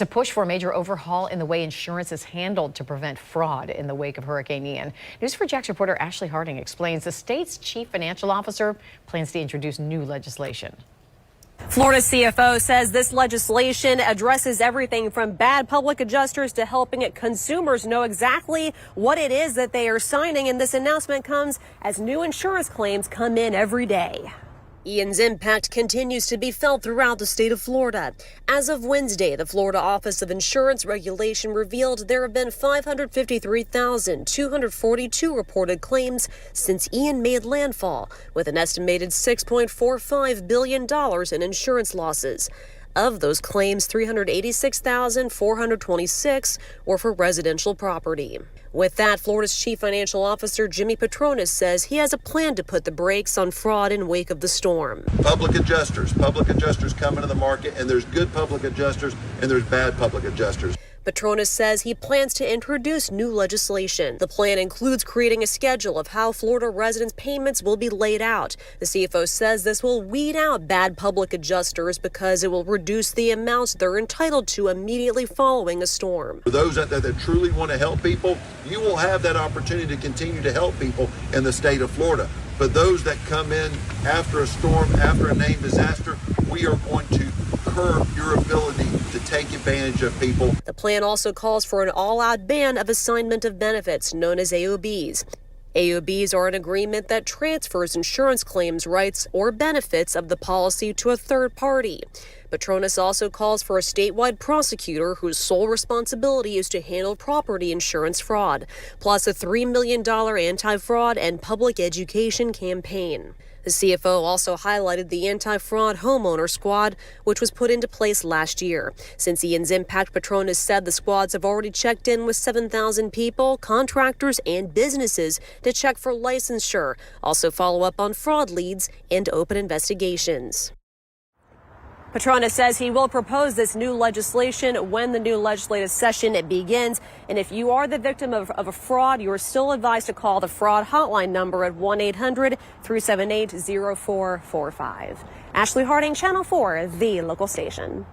To push for a major overhaul in the way insurance is handled to prevent fraud in the wake of Hurricane Ian. News4JAX reporter Ashley Harding explains the state's chief financial officer plans to introduce new legislation. Florida CFO says this legislation addresses everything from bad public adjusters to helping consumers know exactly what it is that they are signing. And this announcement comes as new insurance claims come in every day. Ian's impact continues to be felt throughout the state of Florida. As of Wednesday, the Florida Office of Insurance Regulation revealed there have been 553,242 reported claims since Ian made landfall, with an estimated $6.45 billion in insurance losses. Of those claims, 386,426 were for residential property. With that, Florida's chief financial officer, Jimmy Petronis, says he has a plan to put the brakes on fraud in wake of the storm. Public adjusters come into the market, and there's good public adjusters and there's bad public adjusters. Petronis says he plans to introduce new legislation. The plan includes creating a schedule of how Florida residents' payments will be laid out. The CFO says this will weed out bad public adjusters because it will reduce the amounts they're entitled to immediately following a storm. For those that truly want to help people, you will have that opportunity to continue to help people in the state of Florida. But those that come in after a storm, after a named disaster, we are going to curb your ability to take advantage of people. The plan also calls for an all-out ban of assignment of benefits, known as AOBs. AOBs are an agreement that transfers insurance claims rights or benefits of the policy to a third party. Petronis also calls for a statewide prosecutor whose sole responsibility is to handle property insurance fraud, plus a $3 million anti-fraud and public education campaign. The CFO also highlighted the anti-fraud homeowner squad, which was put into place last year. Since Ian's impact, Petronis said the squads have already checked in with 7,000 people, contractors, and businesses to check for licensure, also follow up on fraud leads and open investigations. Petronis says he will propose this new legislation when the new legislative session begins. And if you are the victim of a fraud, you are still advised to call the fraud hotline number at 1-800-378-0445. Ashley Harding, Channel 4, the local station.